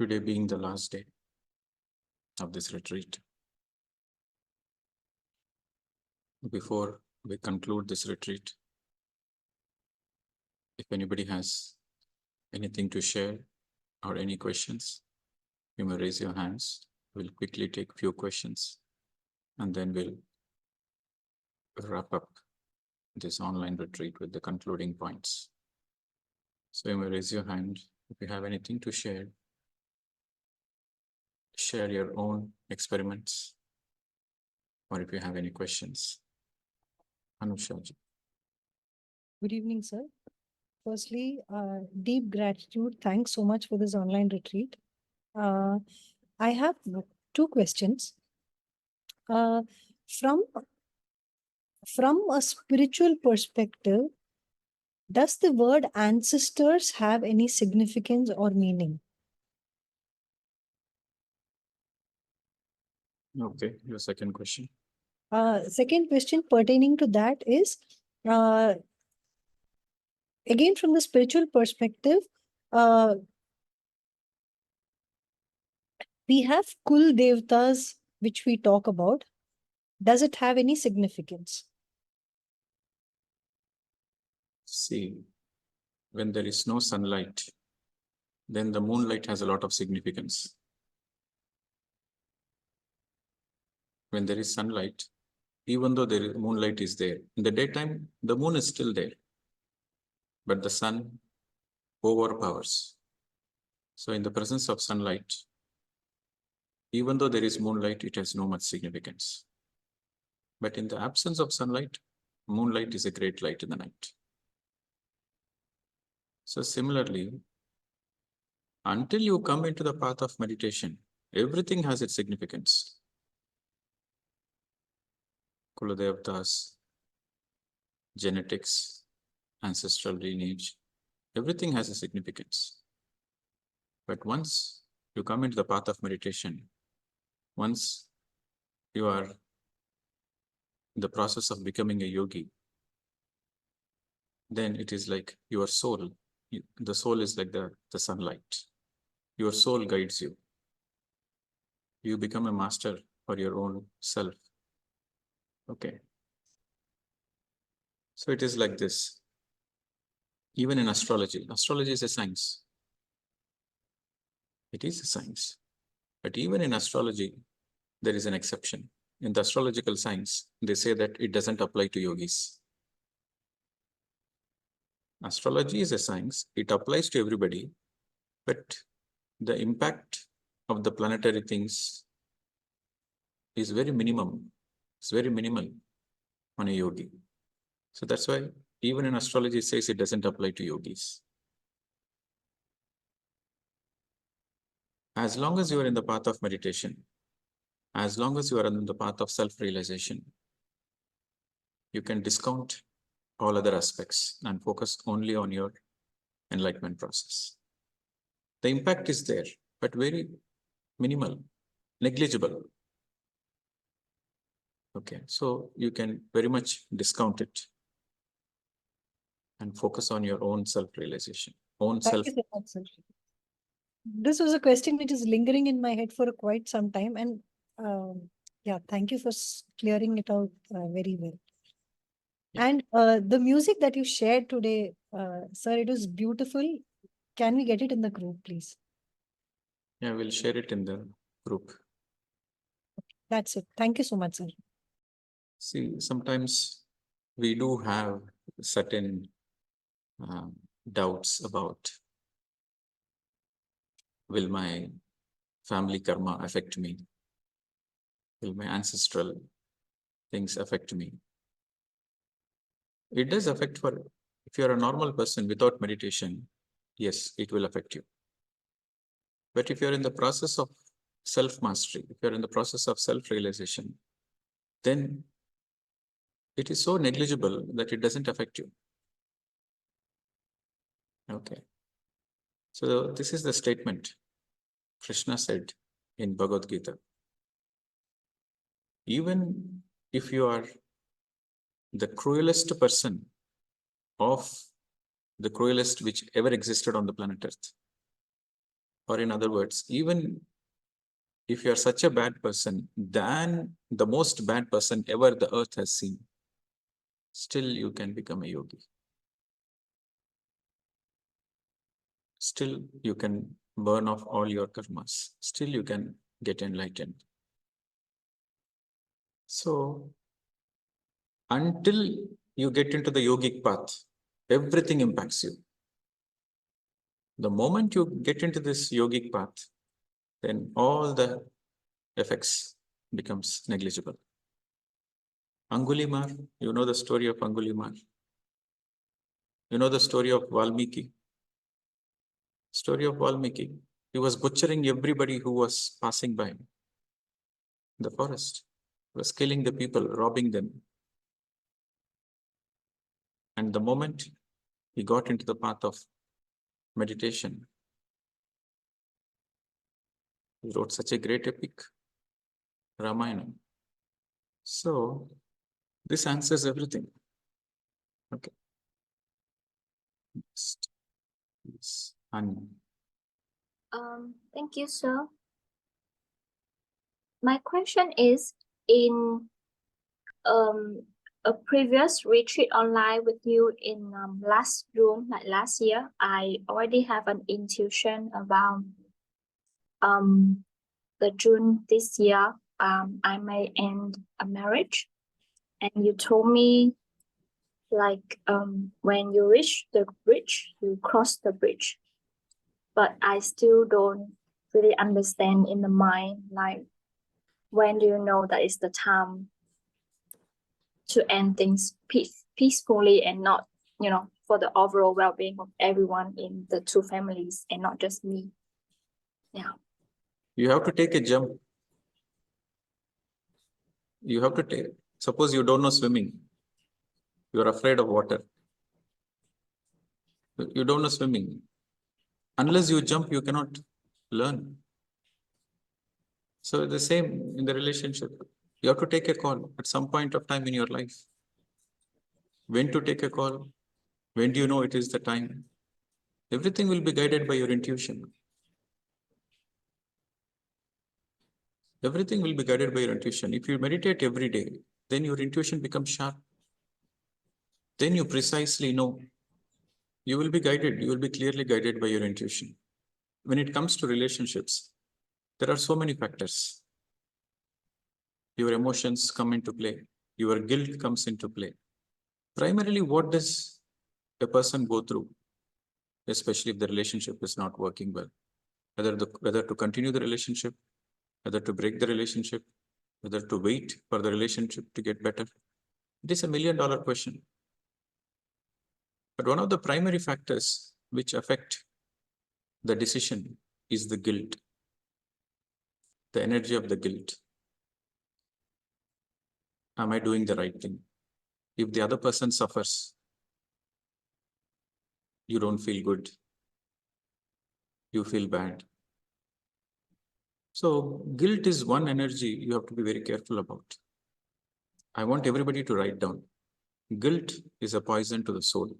Today being the last day of this retreat. Before we conclude this retreat, if anybody has anything to share or any questions, you may raise your hands. We'll quickly take few questions and then we'll wrap up this online retreat with the concluding points. So you may raise your hand if you have anything to share. Share your own experiments, or if you have any questions. Anushaji. Good evening, sir. Firstly, deep gratitude. Thanks so much for this online retreat. I have two questions. From a spiritual perspective, does the word ancestors have any significance or meaning? Okay, your second question. Second question pertaining to that is, again, from the spiritual perspective, we have Kuldevthas, which we talk about. Does it have any significance? See, when there is no sunlight, then the moonlight has a lot of significance. When there is sunlight, even though moonlight is there, in the daytime, the moon is still there, but the sun overpowers. So in the presence of sunlight, even though there is moonlight, it has no much significance. But in the absence of sunlight, moonlight is a great light in the night. So similarly, until you come into the path of meditation, everything has its significance. Kuldevthas, genetics, ancestral lineage, everything has a significance. But once you come into the path of meditation, once you are in the process of becoming a yogi, then it is like your soul. The soul is like the sunlight. Your soul guides you. You become a master for your own self. Okay. So it is like this. Even in astrology, astrology is a science. It is a science. But even in astrology, there is an exception. In the astrological science, they say that it doesn't apply to yogis. Astrology is a science. It applies to everybody, but the impact of the planetary things is very minimum. It's very minimal on a yogi. So that's why even in astrology it says it doesn't apply to yogis. As long as you are in the path of meditation, as long as you are on the path of self-realization, you can discount all other aspects and focus only on your enlightenment process. The impact is there, but very minimal, negligible. Okay, so you can very much discount it and focus on your own self-realization, Thank you so much, sir. This was a question which is lingering in my head for quite some time. And yeah, thank you for clearing it out very well. Yeah. And the music that you shared today, sir, it was beautiful. Can we get it in the group, please? Yeah, we'll share it in the group. That's it. Thank you so much, sir. See, sometimes we do have certain doubts about, will my family karma affect me? Will my ancestral things affect me? It does affect if you're a normal person without meditation, yes, it will affect you. But if you're in the process of self-mastery, if you're in the process of self-realization, then it is so negligible that it doesn't affect you. Okay. So this is the statement Krishna said in Bhagavad Gita. Even if you are the cruelest person of the cruelest which ever existed on the planet Earth, Or in other words, even if you are such a bad person, than the most bad person ever the earth has seen, still you can become a yogi. Still you can burn off all your karmas. Still you can get enlightened. So until you get into the yogic path, everything impacts you. The moment you get into this yogic path, then all the effects becomes negligible. Angulimar, you know the story of Angulimar. You know the story of Valmiki. Story of Valmiki. He was butchering everybody who was passing by in the forest. He was killing the people, robbing them. And the moment he got into the path of meditation, he wrote such a great epic, Ramayana. So this answers everything. Okay. Next is Anu. Thank you, sir. My question is, in a previous retreat online with you in last June, like last year, I already have an intuition about the June this year, I may end a marriage. And you told me, like, when you reach the bridge, you cross the bridge. But I still don't really understand in the mind, like, when do you know that it's the time to end things peacefully and not, for the overall well-being of everyone in the two families and not just me? Yeah. You have to take a jump. You have to take, suppose you don't know swimming. You are afraid of water. You don't know swimming. Unless you jump, you cannot learn. So the same in the relationship. You have to take a call at some point of time in your life. When to take a call? When do you know it is the time? Everything will be guided by your intuition. Everything will be guided by your intuition. If you meditate every day, then your intuition becomes sharp. Then you precisely know. You will be guided. You will be clearly guided by your intuition. When it comes to relationships, there are so many factors. Your emotions come into play. Your guilt comes into play. Primarily, what does a person go through, especially if the relationship is not working well? Whether to continue the relationship, whether to break the relationship, whether to wait for the relationship to get better. It is $1 million question. But one of the primary factors which affect the decision is the guilt, the energy of the guilt. Am I doing the right thing? If the other person suffers, you don't feel good. You feel bad. So guilt is one energy you have to be very careful about. I want everybody to write down. Guilt is a poison to the soul.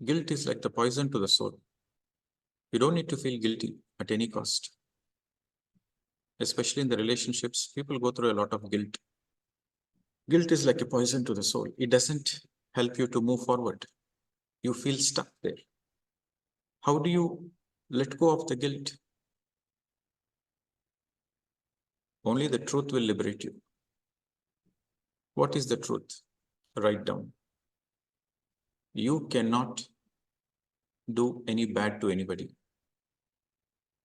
Guilt is like the poison to the soul. You don't need to feel guilty at any cost. Especially in the relationships, people go through a lot of guilt. Guilt is like a poison to the soul. It doesn't help you to move forward. You feel stuck there. How do you let go of the guilt? Only the truth will liberate you. What is the truth? Write down. You cannot do any bad to anybody.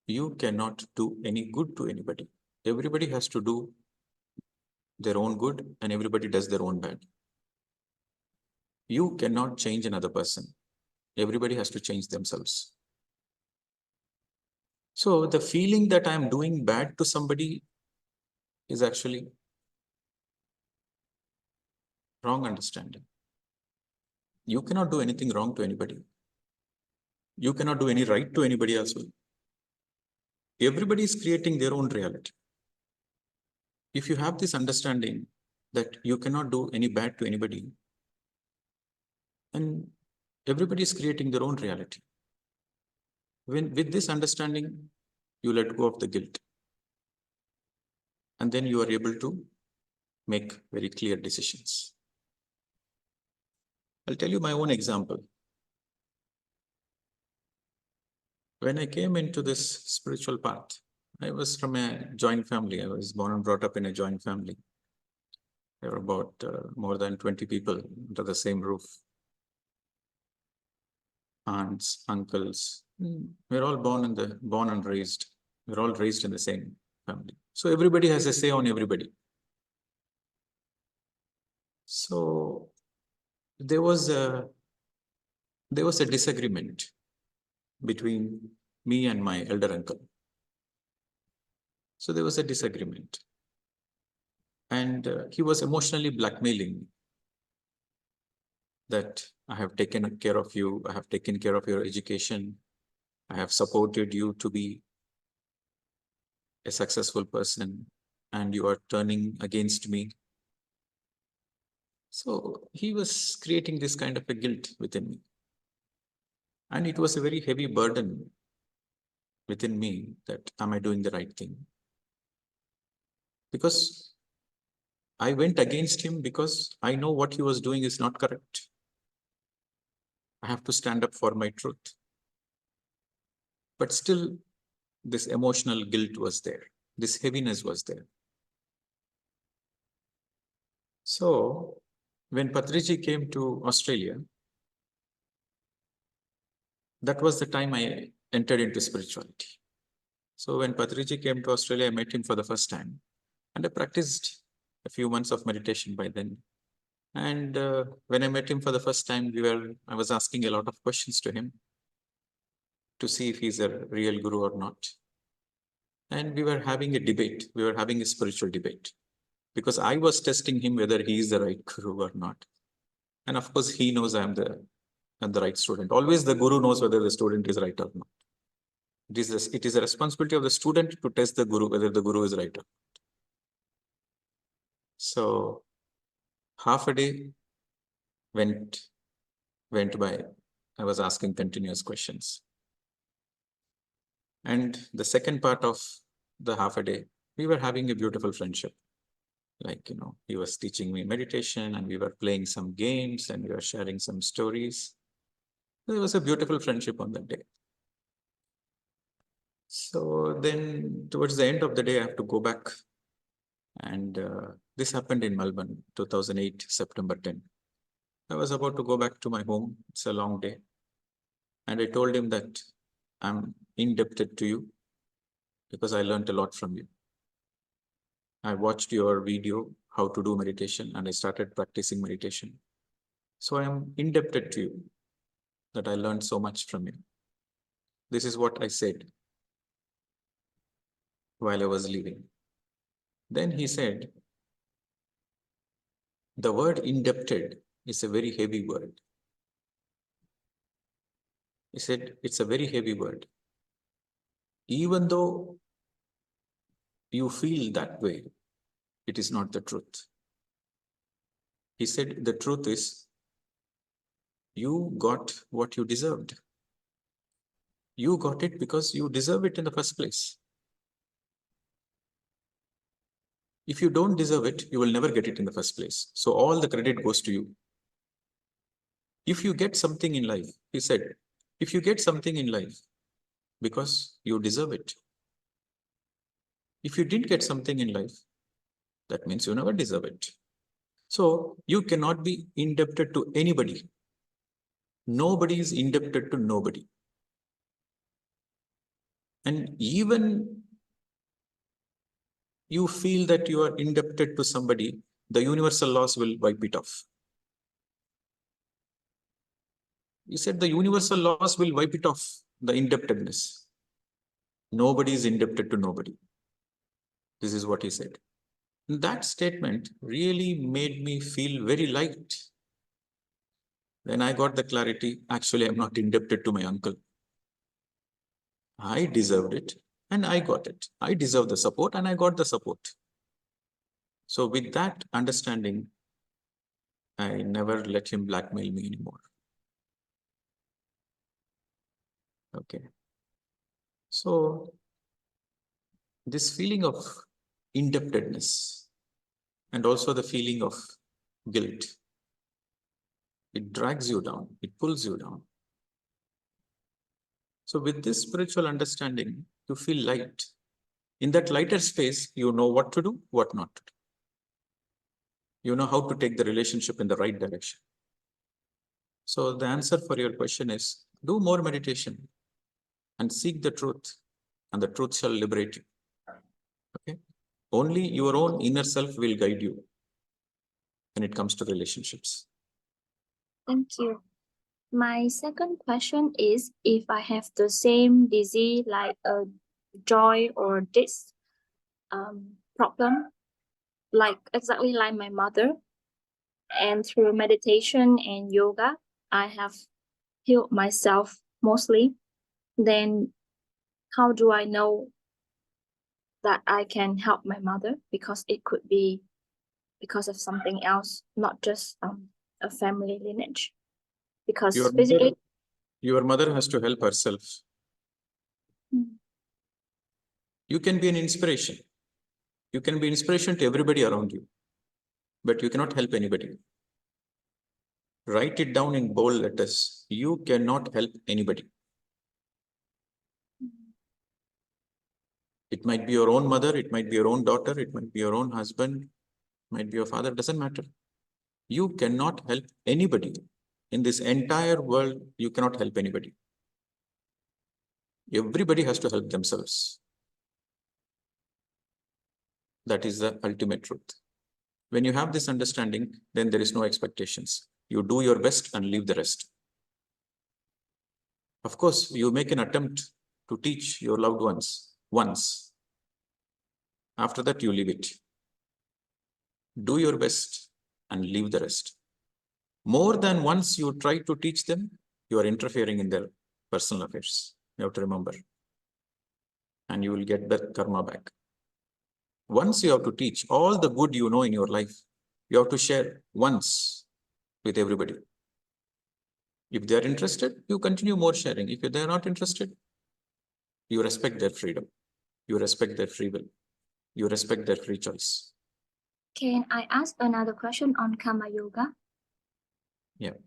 You cannot do any good to anybody. Everybody has to do their own good and everybody does their own bad. You cannot change another person. Everybody has to change themselves. So the feeling that I'm doing bad to somebody is actually wrong understanding. You cannot do anything wrong to anybody. You cannot do any right to anybody as well. Everybody is creating their own reality. If you have this understanding that you cannot do any bad to anybody, and everybody is creating their own reality. With this understanding, you let go of the guilt. And then you are able to make very clear decisions. I'll tell you my own example. When I came into this spiritual path, I was from a joint family. I was born and brought up in a joint family. There were about more than 20 people under the same roof. Aunts, uncles. We're all born and raised. We're all raised in the same family. So everybody has a say on everybody. So there was a disagreement between me and my elder uncle. So there was a disagreement. And he was emotionally blackmailing me that I have taken care of you, I have taken care of your education, I have supported you to be a successful person, and you are turning against me. So he was creating this kind of a guilt within me. And it was a very heavy burden within me that, am I doing the right thing? Because I went against him because I know what he was doing is not correct. I have to stand up for my truth. But still, this emotional guilt was there. This heaviness was there. So, when Patriji came to Australia, that was the time I entered into spirituality. So, when Patriji came to Australia, I met him for the first time. And I practiced a few months of meditation by then. And when I met him for the first time, I was asking a lot of questions to him to see if he's a real guru or not. And we were having a debate. We were having a spiritual debate because I was testing him whether he is the right guru or not. And of course, he knows I'm the right student. Always the guru knows whether the student is right or not. It is a responsibility of the student to test the guru whether the guru is right or not. So half a day went by. I was asking continuous questions. And the second part of the half a day, we were having a beautiful friendship. Like, he was teaching me meditation and we were playing some games and we were sharing some stories. There was a beautiful friendship on that day. So then towards the end of the day, I have to go back. And this happened in Melbourne, 2008, September 10. I was about to go back to my home. It's a long day. And I told him that I'm indebted to you because I learned a lot from you. I watched your video, how to do meditation, and I started practicing meditation. So I am indebted to you that I learned so much from you. This is what I said while I was leaving. Then he said, the word indebted is a very heavy word. He said, it's a very heavy word. Even though you feel that way, it is not the truth. He said, the truth is, you got what you deserved. You got it because you deserve it in the first place. If you don't deserve it, you will never get it in the first place. So all the credit goes to you. If you get something in life, he said, if you get something in life because you deserve it. If you didn't get something in life, that means you never deserve it. So you cannot be indebted to anybody. Nobody is indebted to nobody. And even you feel that you are indebted to somebody, the universal laws will wipe it off. He said the universal laws will wipe it off, the indebtedness. Nobody is indebted to nobody. This is what he said. That statement really made me feel very light. Then I got the clarity, actually, I'm not indebted to my uncle. I deserved it and I got it. I deserve the support and I got the support. So with that understanding, I never let him blackmail me anymore. Okay. So this feeling of indebtedness and also the feeling of guilt, it drags you down, it pulls you down. So with this spiritual understanding, you feel light. In that lighter space, you know what to do, what not to do. You know how to take the relationship in the right direction. So the answer for your question is, do more meditation and seek the truth, and the truth shall liberate you. Okay? Only your own inner self will guide you when it comes to relationships. Thank you. My second question is, if I have the same disease like a joy or this problem, like exactly like my mother, and through meditation and yoga, I have healed myself mostly, then how do I know that I can help my mother? Because it could be because of something else, not just a family lineage. Because basically, Your mother has to help herself. You can be an inspiration. You can be inspiration to everybody around you, but you cannot help anybody. Write it down in bold letters. You cannot help anybody. It might be your own mother, it might be your own daughter, it might be your own husband, it might be your father, doesn't matter. You cannot help anybody. In this entire world, you cannot help anybody. Everybody has to help themselves. That is the ultimate truth. When you have this understanding, then there is no expectations. You do your best and leave the rest. Of course, you make an attempt to teach your loved ones once. After that, you leave it. Do your best and leave the rest. More than once you try to teach them, you are interfering in their personal affairs. You have to remember. And you will get that karma back. Once you have to teach all the good you know in your life, you have to share once with everybody. If they are interested, you continue more sharing. If they are not interested, you respect their freedom. You respect their free will. You respect their free choice. can I ask another question on Karma Yoga? Yeah.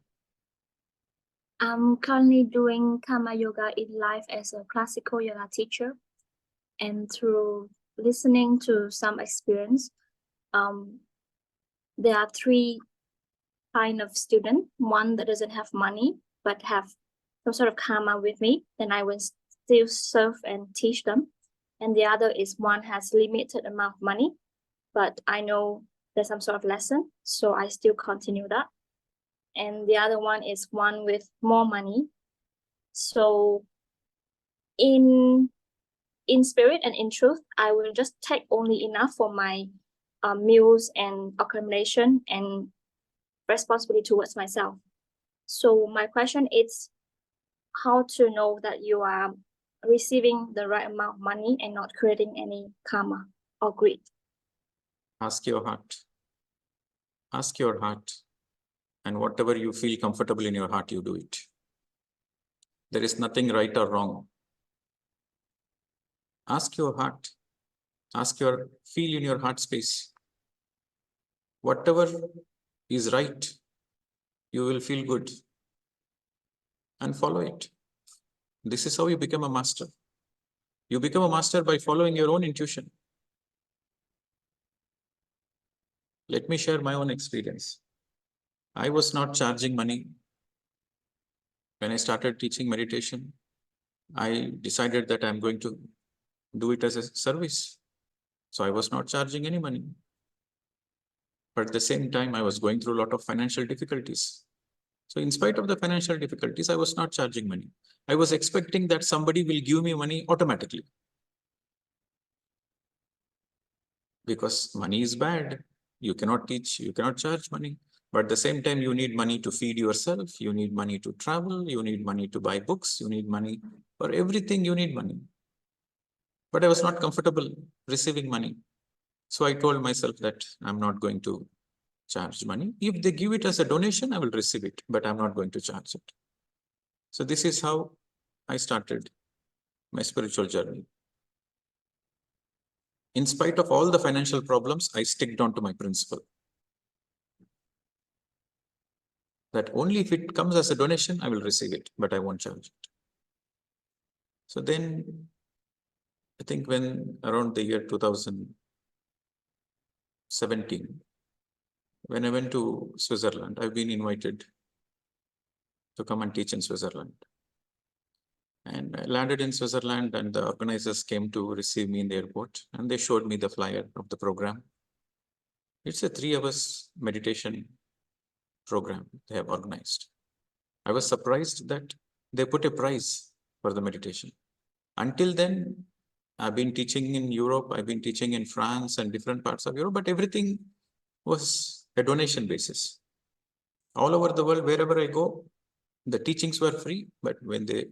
I'm currently doing Karma Yoga in life as a classical yoga teacher, and through listening to some experience, there are three kind of student. One that doesn't have money but have some sort of karma with me, then I will still serve and teach them. And the other is one has limited amount of money, but I know there's some sort of lesson, so I still continue that. And the other one is one with more money. So in spirit and in truth, I will just take only enough for my meals and accommodation and responsibility towards myself. So my question is how to know that you are receiving the right amount of money and not creating any karma or greed. Ask your heart. Ask your heart. And whatever you feel comfortable in your heart, you do it. There is nothing right or wrong. Ask your heart. Feel in your heart space. Whatever is right, you will feel good. And follow it. This is how you become a master. You become a master by following your own intuition. Let me share my own experience. I was not charging money. When I started teaching meditation, I decided that I'm going to do it as a service. So I was not charging any money. But at the same time, I was going through a lot of financial difficulties. So in spite of the financial difficulties, I was not charging money. I was expecting that somebody will give me money automatically. Because money is bad. You cannot teach, you cannot charge money. But at the same time, you need money to feed yourself. You need money to travel. You need money to buy books. You need money for everything. You need money. But I was not comfortable receiving money. So I told myself that I'm not going to charge money. If they give it as a donation, I will receive it, but I'm not going to charge it. So this is how I started my spiritual journey. In spite of all the financial problems, I sticked on to my principle. That only if it comes as a donation, I will receive it, but I won't charge it. So then, I think when around the year 2017, when I went to Switzerland, I've been invited to come and teach in Switzerland. And I landed in Switzerland, and the organizers came to receive me in the airport, and they showed me the flyer of the program. It's a 3 hours meditation program they have organized. I was surprised that they put a price for the meditation. Until then, I've been teaching in Europe, I've been teaching in France and different parts of Europe, but everything was a donation basis. All over the world, wherever I go, the teachings were free, but when they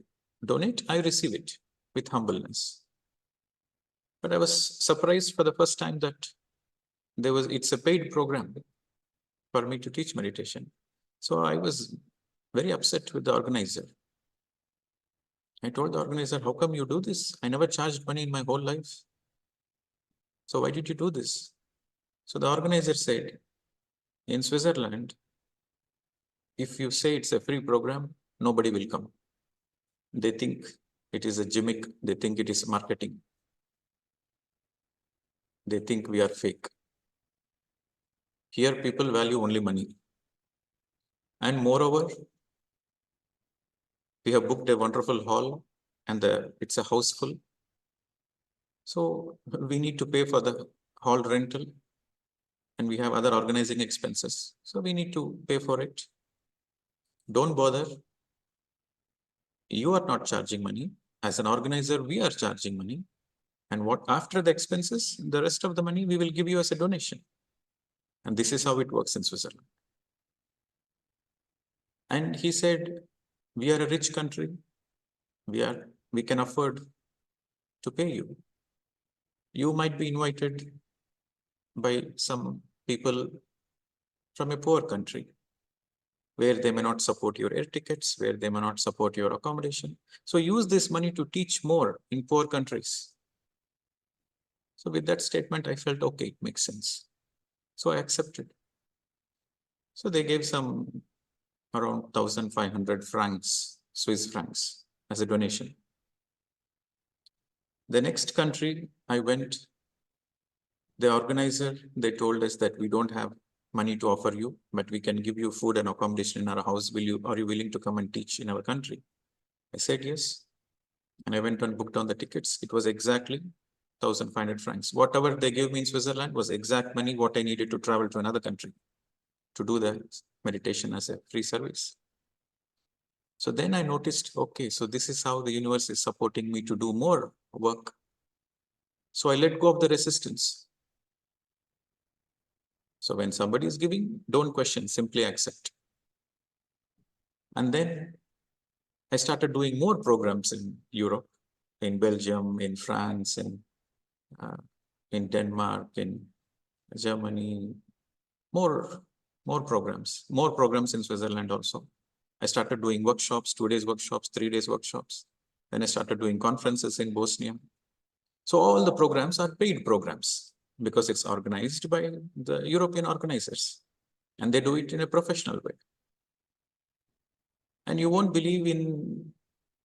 donate, I receive it with humbleness. But I was surprised for the first time that it's a paid program for me to teach meditation. So I was very upset with the organizer. I told the organizer, how come you do this? I never charged money in my whole life. So why did you do this? So the organizer said, in Switzerland, if you say it's a free program, nobody will come. They think it is a gimmick. They think it is marketing. They think we are fake. Here, people value only money. And moreover, we have booked a wonderful hall, and it's a house full. So we need to pay for the hall rental, and we have other organizing expenses. So we need to pay for it. Don't bother. You are not charging money. As an organizer, we are charging money. And what after the expenses, the rest of the money we will give you as a donation. And this is how it works in Switzerland. And he said, we are a rich country. We can afford to pay you. You might be invited by some people from a poor country, where they may not support your air tickets, where they may not support your accommodation. So use this money to teach more in poor countries. So with that statement, I felt, okay, it makes sense. So I accepted. So they gave some around 1,500 francs, Swiss francs, as a donation. The next country I went, the organizer, they told us that we don't have money to offer you, but we can give you food and accommodation in our house. Are you willing to come and teach in our country? I said yes. And I went and booked on the tickets. It was exactly 1,500 francs. Whatever they gave me in Switzerland was exact money what I needed to travel to another country to do the meditation as a free service. So then I noticed, okay, so this is how the universe is supporting me to do more work. So I let go of the resistance. So when somebody is giving, don't question, simply accept. And then I started doing more programs in Europe, in Belgium, in France, in Denmark, in Germany, more programs in Switzerland also. I started doing workshops, 2 days workshops, 3 days workshops. Then I started doing conferences in Bosnia. So all the programs are paid programs because it's organized by the European organizers, and they do it in a professional way. And you won't believe, in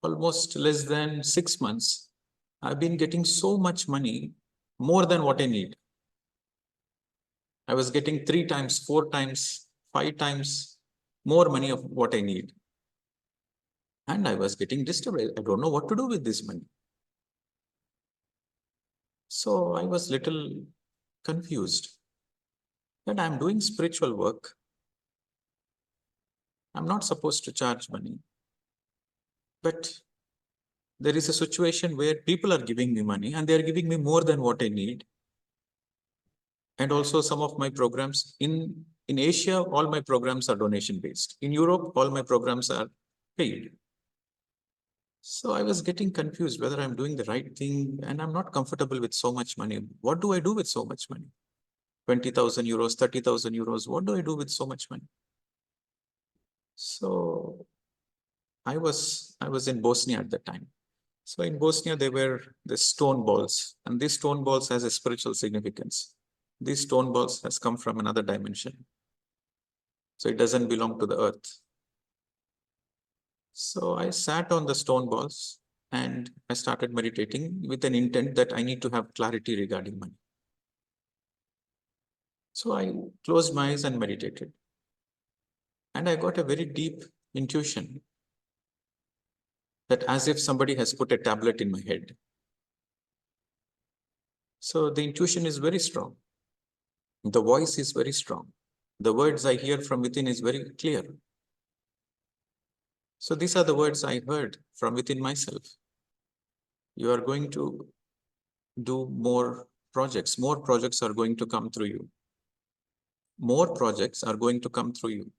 almost less than 6 months, I've been getting so much money, more than what I need. I was getting 3 times, 4 times, 5 times more money of what I need. And I was getting disturbed. I don't know what to do with this money. So I was little confused that I'm doing spiritual work. I'm not supposed to charge money. But there is a situation where people are giving me money, and they are giving me more than what I need. And also some of my programs in Asia, all my programs are donation based. In Europe, all my programs are paid. So I was getting confused whether I'm doing the right thing, and I'm not comfortable with so much money. What do I do with so much money? 20,000 euros, 30,000 euros. What do I do with so much money? So I was in Bosnia at that time. So in Bosnia, there were the stone balls, and these stone balls has a spiritual significance. These stone balls has come from another dimension. So it doesn't belong to the earth. So I sat on the stone balls and I started meditating with an intent that I need to have clarity regarding money. So I closed my eyes and meditated. And I got a very deep intuition that as if somebody has put a tablet in my head. So the intuition is very strong. The voice is very strong. The words I hear from within is very clear. So these are the words I heard from within myself. You are going to do more projects. More projects are going to come through you. More projects are going to come through you.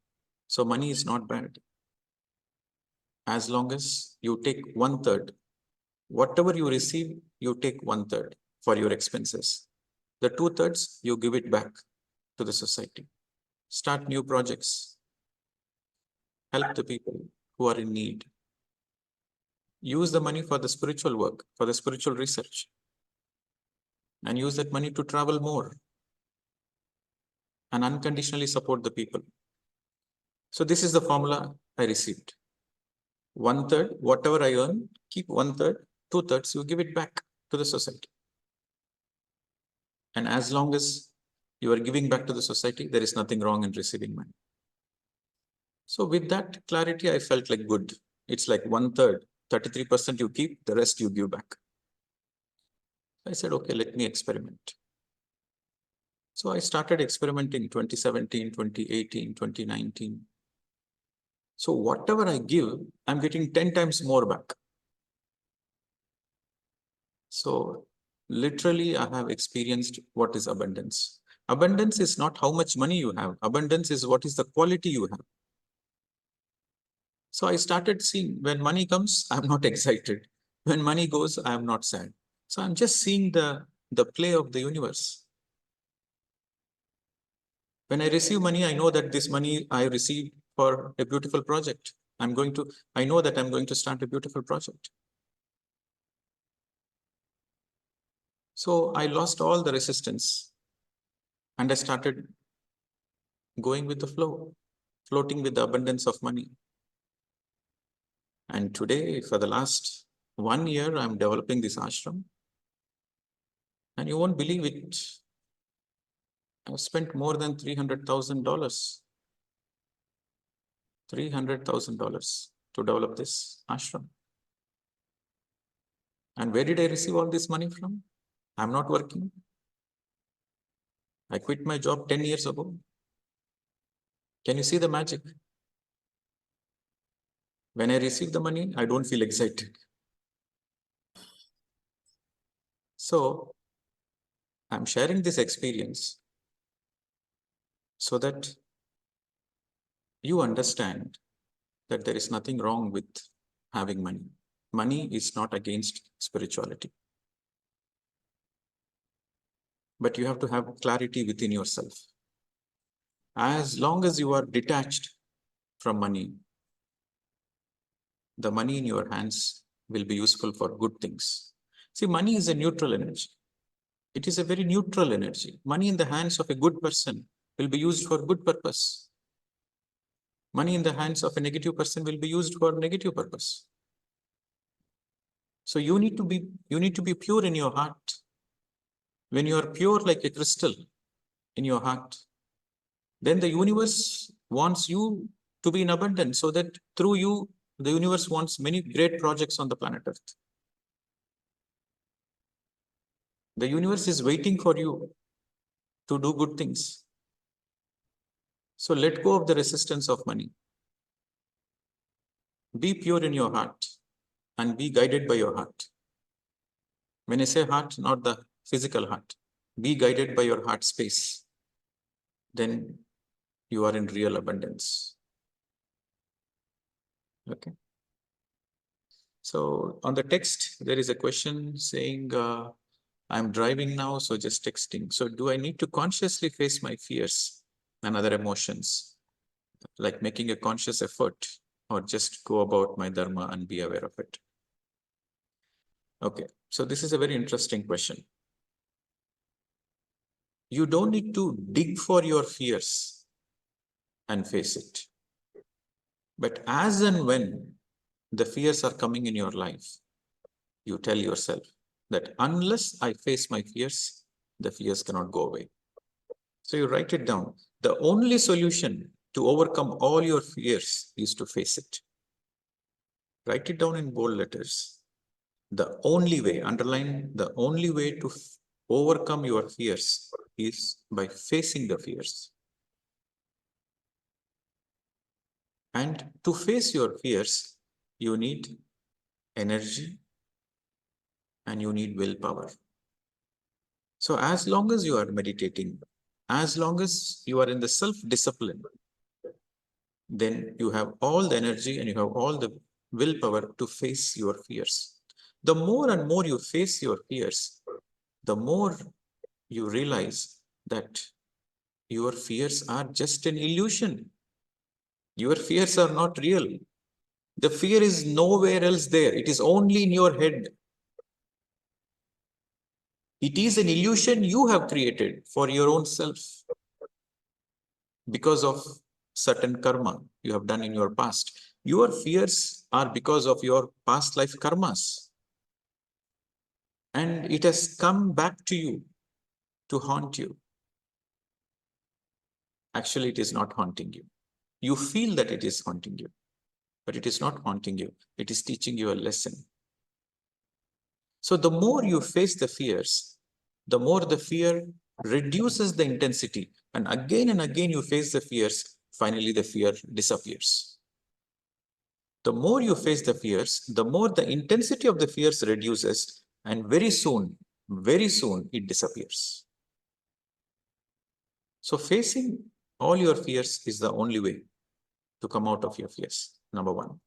So money is not bad. As long as you take 1/3, whatever you receive, you take 1/3 for your expenses. The 2/3, you give it back to the society. Start new projects. Help the people who are in need. Use the money for the spiritual work, for the spiritual research. And use that money to travel more. And unconditionally support the people. So this is the formula I received. 1/3, whatever I earn, keep 1/3, 2/3, you give it back to the society. And as long as you are giving back to the society, there is nothing wrong in receiving money. So with that clarity, I felt like good. It's like 1/3, 33% you keep, the rest you give back. I said, okay, let me experiment. So I started experimenting 2017, 2018, 2019. So whatever I give, I'm getting 10 times more back. So literally, I have experienced what is abundance. Abundance is not how much money you have. Abundance is what is the quality you have. So I started seeing when money comes, I'm not excited. When money goes, I'm not sad. So I'm just seeing the play of the universe. When I receive money, I know that this money I received for a beautiful project. I know that I'm going to start a beautiful project. So I lost all the resistance and I started going with the flow, floating with the abundance of money. And today, for the last 1 year, I'm developing this ashram. And you won't believe it. I've spent more than $300,000. $300,000 to develop this ashram. And where did I receive all this money from? I'm not working. I quit my job 10 years ago. Can you see the magic? When I receive the money, I don't feel excited. So I'm sharing this experience so that you understand that there is nothing wrong with having money. Money is not against spirituality. But you have to have clarity within yourself. As long as you are detached from money, the money in your hands will be useful for good things. See, money is a neutral energy. It is a very neutral energy. Money in the hands of a good person will be used for good purpose. Money in the hands of a negative person will be used for negative purpose. So you need to be pure in your heart. When you are pure like a crystal in your heart, then the universe wants you to be in abundance so that through you, the universe wants many great projects on the planet Earth. The universe is waiting for you to do good things. So let go of the resistance of money. Be pure in your heart and be guided by your heart. When I say heart, not the physical heart, be guided by your heart space. Then you are in real abundance. Okay. So on the text, there is a question saying, I'm driving now, so just texting. So do I need to consciously face my fears and other emotions, like making a conscious effort, or just go about my dharma and be aware of it? Okay, so this is a very interesting question. You don't need to dig for your fears and face it. But as and when the fears are coming in your life, you tell yourself that unless I face my fears, the fears cannot go away. So you write it down. The only solution to overcome all your fears is to face it. Write it down in bold letters. The only way, underline, the only way to overcome your fears is by facing the fears. And to face your fears, you need energy and you need willpower. So as long as you are meditating, as long as you are in the self-discipline, then you have all the energy and you have all the willpower to face your fears. The more and more you face your fears, the more you realize that your fears are just an illusion. Your fears are not real. The fear is nowhere else there. It is only in your head. It is an illusion you have created for your own self because of certain karma you have done in your past. Your fears are because of your past life karmas. And it has come back to you to haunt you. Actually, it is not haunting you. You feel that it is haunting you, but it is not haunting you. It is teaching you a lesson. So the more you face the fears, the more the fear reduces the intensity. And again you face the fears, finally the fear disappears. The more you face the fears, the more the intensity of the fears reduces, and very soon it disappears. So facing all your fears is the only way to come out of your fears, number one.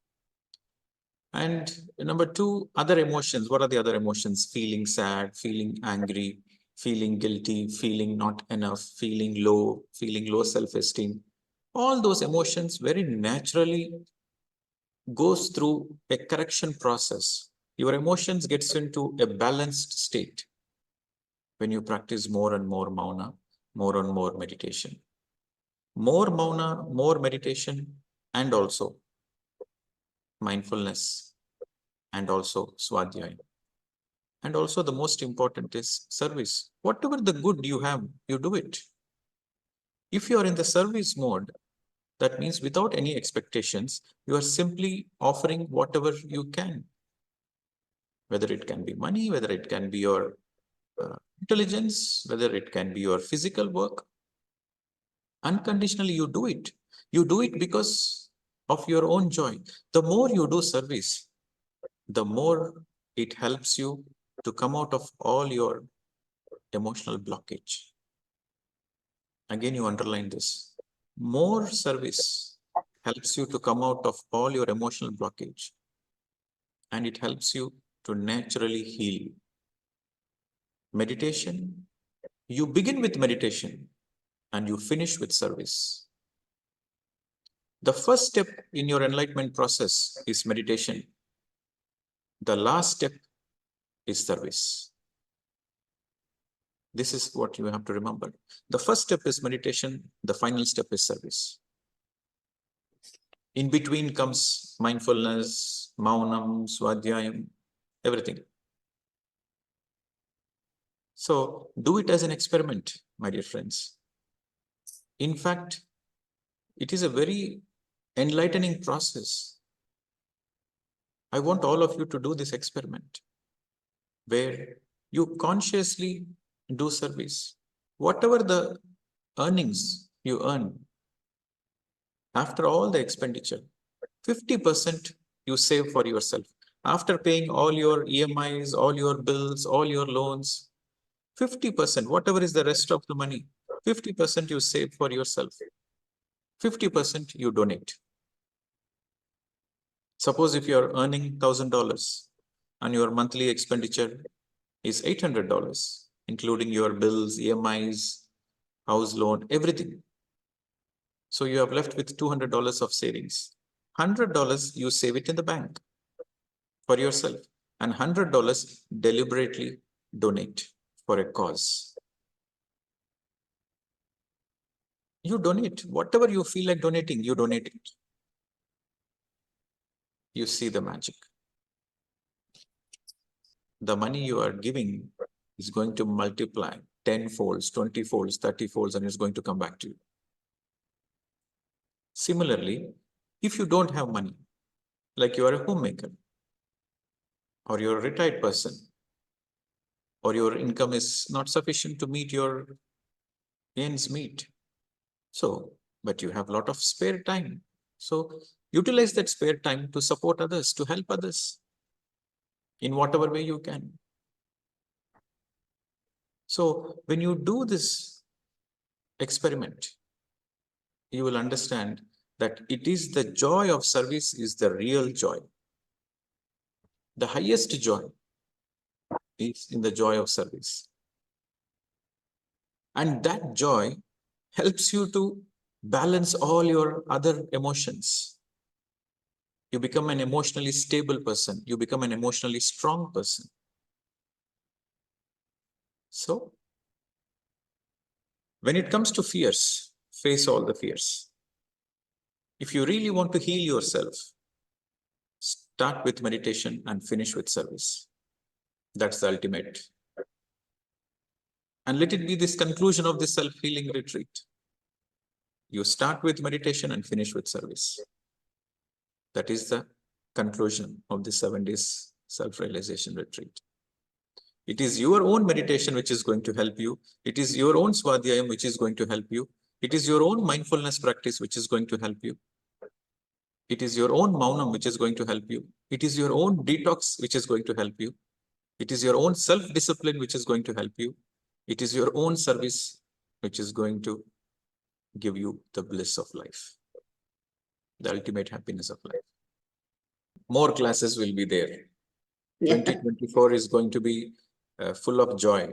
And number two, other emotions. What are the other emotions? Feeling sad, feeling angry, feeling guilty, feeling not enough, feeling low self-esteem. All those emotions very naturally goes through a correction process. Your emotions gets into a balanced state when you practice more and more mauna, more and more meditation. More mauna, more meditation, and also mindfulness, and also swadhyaya. And also the most important is service. Whatever the good you have, you do it. If you are in the service mode, that means without any expectations, you are simply offering whatever you can. Whether it can be money, whether it can be your intelligence, whether it can be your physical work. Unconditionally, you do it. You do it because of your own joy. The more you do service, the more it helps you to come out of all your emotional blockage. Again, you underline this. More service helps you to come out of all your emotional blockage, and it helps you to naturally heal. Meditation, you begin with meditation and you finish with service. The first step in your enlightenment process is meditation. The last step is service. This is what you have to remember. The first step is meditation. The final step is service. In between comes mindfulness, maunam, swadhyayam, everything. So do it as an experiment, my dear friends. In fact, it is a very enlightening process. I want all of you to do this experiment where you consciously do service. Whatever the earnings you earn, after all the expenditure, 50% you save for yourself. After paying all your EMIs, all your bills, all your loans, 50%, whatever is the rest of the money, 50% you save for yourself. 50% you donate. Suppose if you're earning $1,000 and your monthly expenditure is $800, including your bills, EMIs, house loan, everything. So you have left with $200 of savings. $100 you save it in the bank for yourself, and $100 deliberately donate for a cause. You donate whatever you feel like donating, you donate it. You see the magic. The money you are giving is going to multiply 10 folds, 20 folds, 30 folds, and it's going to come back to you. Similarly, if you don't have money, like you are a homemaker, or you're a retired person, or your income is not sufficient to meet your ends meet. So, but you have a lot of spare time. So utilize that spare time to support others, to help others in whatever way you can. So when you do this experiment, you will understand that it is the joy of service is the real joy. The highest joy is in the joy of service. And that joy helps you to balance all your other emotions. You become an emotionally stable person. You become an emotionally strong person. So, when it comes to fears, face all the fears. If you really want to heal yourself, start with meditation and finish with service. That's the ultimate. And let it be this conclusion of this self-healing retreat. You start with meditation and finish with service. That is the conclusion of the 7 days self-realization retreat. It is your own meditation which is going to help you. It is your own swadhyayam which is going to help you. It is your own mindfulness practice which is going to help you. It is your own maunam which is going to help you. It is your own detox which is going to help you. It is your own self-discipline which is going to help you. It is your own service which is going to give you the bliss of life, the ultimate happiness of life. More classes will be there. 2024 is going to be full of joy.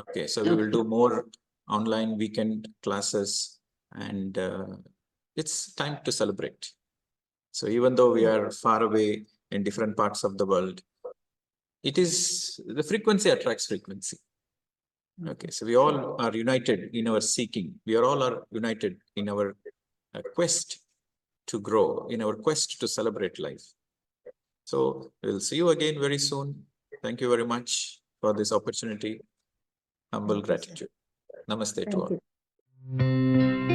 Okay, so we will do more online weekend classes, and it's time to celebrate. So even though we are far away in different parts of the world, it is the frequency attracts frequency. Okay, so we all are united in our seeking. We are all united in our quest to grow, in our quest to celebrate life. So we'll see you again very soon. Thank you very much for this opportunity. Humble gratitude. Namaste to all.